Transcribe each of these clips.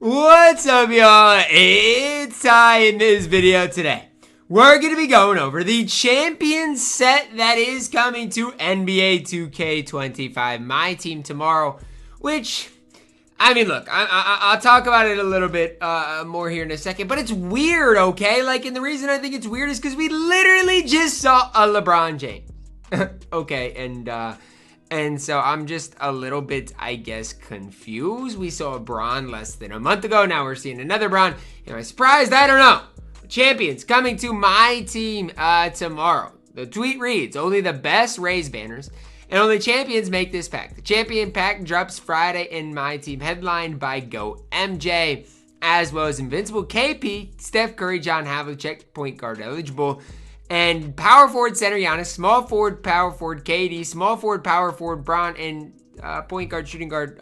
What's up, y'all? It's Ty. In this video today, we're going to be going over the champion set that is coming to NBA 2K25, my team tomorrow, which, I mean, look, I'll talk about it a little bit more here in a second, but it's weird, okay? Like, and the reason I think it's weird is because we literally just saw a LeBron James, okay? And so I'm just a little bit, I guess, confused. We saw a Bron less than a month ago. Now we're seeing another Bron. Am I surprised? I don't know. Champions coming to my team tomorrow. The tweet reads, only the best Rays banners and only champions make this pack. The champion pack drops Friday in my team, headlined by Go MJ, as well as Invincible KP, Steph Curry, John Havlicek, point guard eligible, and power forward center Giannis, small forward power forward KD, small forward power forward Bron, and point guard shooting guard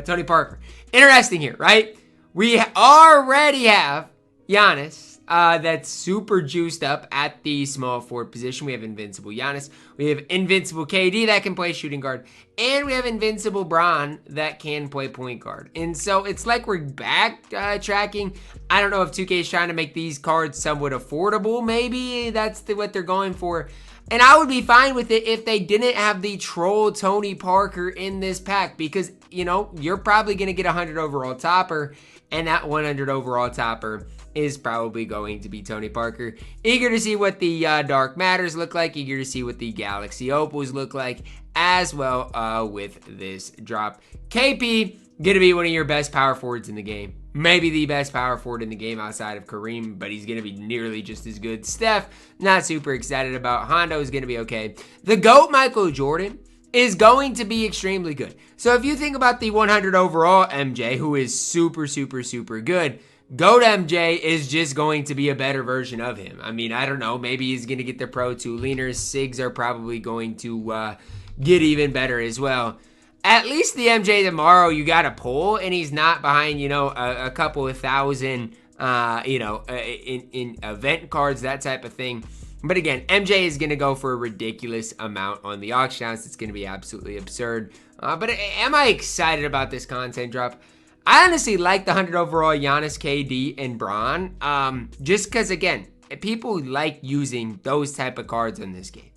Tony Parker. Interesting here, right? We already have Giannis that's super juiced up at the small forward position. We have invincible Giannis, we have invincible KD that can play shooting guard, and we have invincible Bron that can play point guard. And so it's like we're backtracking. I don't know if 2K is trying to make these cards somewhat affordable. Maybe that's what they're going for. And I would be fine with it if they didn't have the troll Tony Parker in this pack, because, you know, you're probably going to get a 100 overall topper, and that 100 overall topper is probably going to be Tony Parker. Eager to see what the Dark Matters look like. Eager to see what the Galaxy Opals look like as well with this drop. KP, going to be one of your best power forwards in the game. Maybe the best power forward in the game outside of Kareem, but he's going to be nearly just as good. Steph, not super excited about. Hondo is going to be okay. The GOAT Michael Jordan is going to be extremely good. So if you think about the 100 overall MJ, who is super, super, super good, GOAT MJ is just going to be a better version of him. I mean, I don't know. Maybe he's going to get the Pro 2 leaners. SIGs are probably going to get even better as well. At least the MJ tomorrow, you got to pull, and he's not behind, you know, a couple of thousand, in event cards, that type of thing. But again, MJ is going to go for a ridiculous amount on the auction house. It's going to be absolutely absurd. But am I excited about this content drop? I honestly like the 100 overall Giannis, KD, and Bron. Just because, again, people like using those type of cards in this game.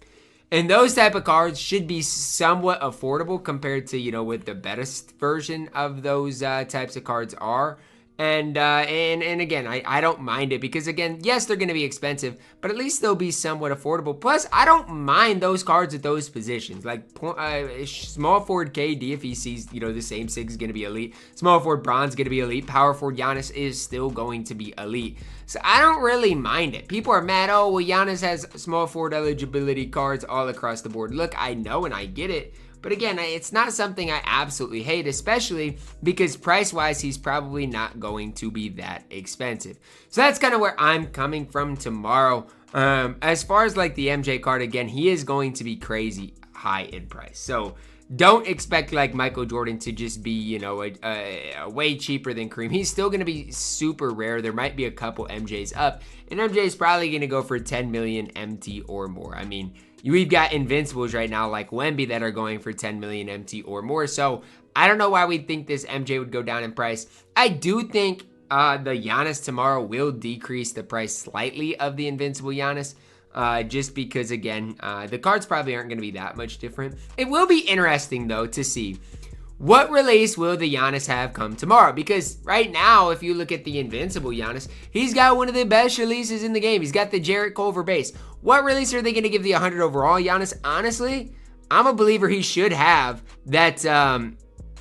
And those type of cards should be somewhat affordable compared to, you know, what the best version of those types of cards are. And again, I don't mind it because, again, yes, they're going to be expensive, but at least they'll be somewhat affordable. Plus, I don't mind those cards at those positions. Like small forward KD, if he sees, you know, the same SIG is going to be elite. Small forward Bron's going to be elite. Power forward Giannis is still going to be elite. So I don't really mind it. People are mad, oh, well, Giannis has small forward eligibility cards all across the board. Look, I know and I get it. But again, it's not something I absolutely hate, especially because price-wise, he's probably not going to be that expensive. So that's kind of where I'm coming from tomorrow. As far as like the MJ card, again, he is going to be crazy high in price. So don't expect like Michael Jordan to just be, you know, a way cheaper than Kareem. He's still going to be super rare. There might be a couple MJs up, and MJ is probably going to go for 10 million MT or more. I mean, we've got invincibles right now like Wemby that are going for 10 million MT or more. So I don't know why we think this MJ would go down in price. I do think the Giannis tomorrow will decrease the price slightly of the invincible Giannis. Just because, again, the cards probably aren't going to be that much different. It will be interesting, though, to see what release will the Giannis have come tomorrow. Because right now, if you look at the invincible Giannis, he's got one of the best releases in the game. He's got the Jarrett Culver base. What release are they going to give the 100 overall Giannis? Honestly, I'm a believer he should have that.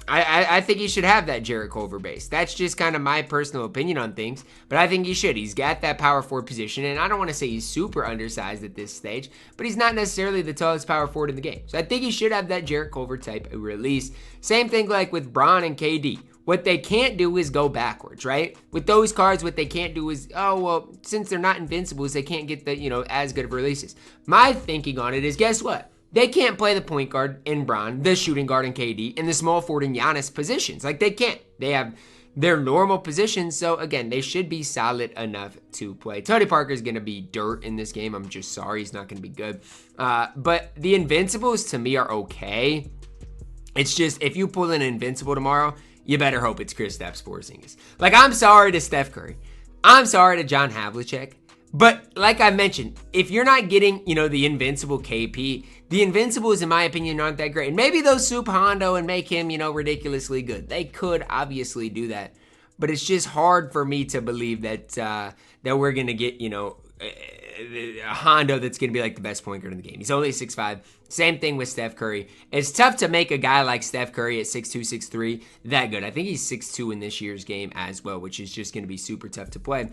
I think he should have that Jarrett Culver base. That's just kind of my personal opinion on things, but I think he should. He's got that power forward position, and I don't want to say he's super undersized at this stage, but he's not necessarily the tallest power forward in the game. So I think he should have that Jarrett Culver type of release. Same thing like with Bron and KD. What they can't do is go backwards, right? With those cards, what they can't do is, oh, well, since they're not invincibles, they can't get the, you know, as good of releases. My thinking on it is, guess what? They can't play the point guard in Bron, the shooting guard in KD, and the small forward in Giannis positions. Like, they can't. They have their normal positions. So, again, they should be solid enough to play. Tony Parker is going to be dirt in this game. I'm just sorry. He's not going to be good. But the Invincibles, to me, are okay. It's just, if you pull an Invincible tomorrow, you better hope it's Kristaps Porzingis. Like, I'm sorry to Steph Curry. I'm sorry to John Havlicek. But like I mentioned, if you're not getting, the invincible KP, the invincibles, in my opinion, aren't that great. And maybe they'll soup Hondo and make him, ridiculously good. They could obviously do that. But it's just hard for me to believe that that we're going to get, a Hondo that's going to be like the best point guard in the game. He's only 6'5". Same thing with Steph Curry. It's tough to make a guy like Steph Curry at 6'2", 6'3" that good. I think he's 6'2" in this year's game as well, which is just going to be super tough to play.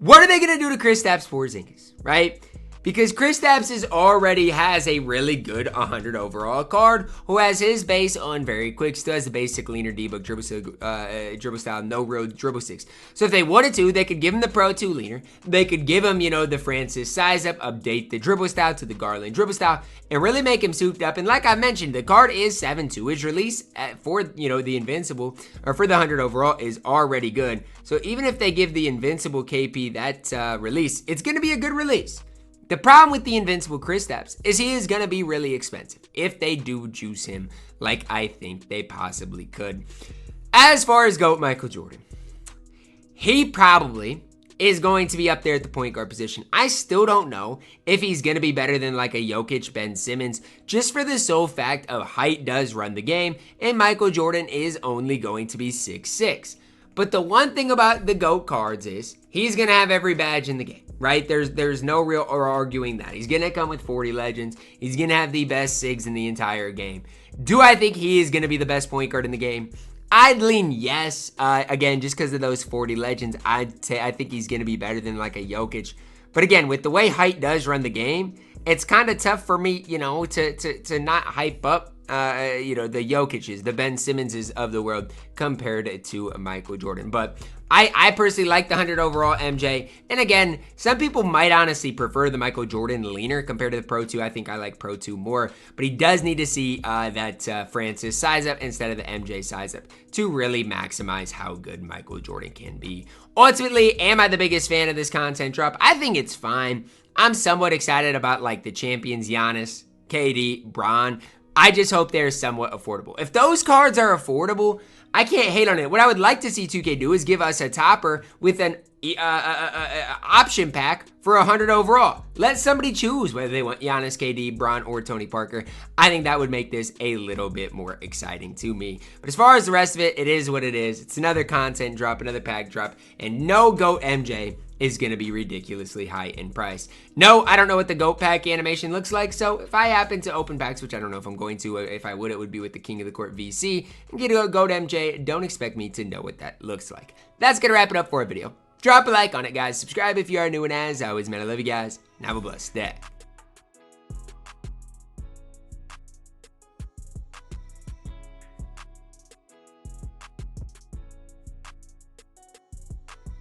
What are they going to do to Kristaps Porzingis, right? Because Kristaps already has a really good 100 overall card who has his base on very quick, still has the basic leaner debug dribble style, no real dribble six. So if they wanted to, they could give him the Pro 2 leaner. They could give him, the Francis size up, update the dribble style to the Garland dribble style, and really make him souped up. And like I mentioned, the card is 7-2. His release for, the invincible, or for the 100 overall, is already good. So even if they give the invincible KP that release, it's going to be a good release. The problem with the invincible Kristaps is he is going to be really expensive if they do juice him like I think they possibly could. As far as GOAT Michael Jordan, he probably is going to be up there at the point guard position. I still don't know if he's going to be better than like a Jokic, Ben Simmons, just for the sole fact of height does run the game, and Michael Jordan is only going to be 6'6". But the one thing about the GOAT cards is he's going to have every badge in the game, right? There's no real arguing that. He's going to come with 40 legends. He's going to have the best SIGs in the entire game. Do I think he is going to be the best point guard in the game? I'd lean yes. Again, just because of those 40 legends, I think he's going to be better than like a Jokic. But again, with the way height does run the game, it's kind of tough for me, to not hype up the Jokic's, the Ben Simmonses of the world compared to Michael Jordan. But I personally like the 100 overall MJ. And again, some people might honestly prefer the Michael Jordan leaner compared to the Pro 2. I think I like Pro 2 more. But he does need to see that Francis size up instead of the MJ size up to really maximize how good Michael Jordan can be. Ultimately, am I the biggest fan of this content drop? I think it's fine. I'm somewhat excited about like the champions, Giannis, KD, Bron. I just hope they're somewhat affordable. If those cards are affordable, I can't hate on it. What I would like to see 2K do is give us a topper with an option pack for 100 overall. Let somebody choose whether they want Giannis, KD, Bron, or Tony Parker. I think that would make this a little bit more exciting to me. But as far as the rest of it, it is what it is. It's another content drop, another pack drop, and no GOAT MJ is going to be ridiculously high in price. No, I don't know what the GOAT pack animation looks like, so if I happen to open packs, which I don't know if I'm going to, if I would, it would be with the King of the Court VC, and get a GOAT MJ, don't expect me to know what that looks like. That's going to wrap it up for a video. Drop a like on it, guys. Subscribe if you are new, and as always, man, I love you guys, and have a blessed day.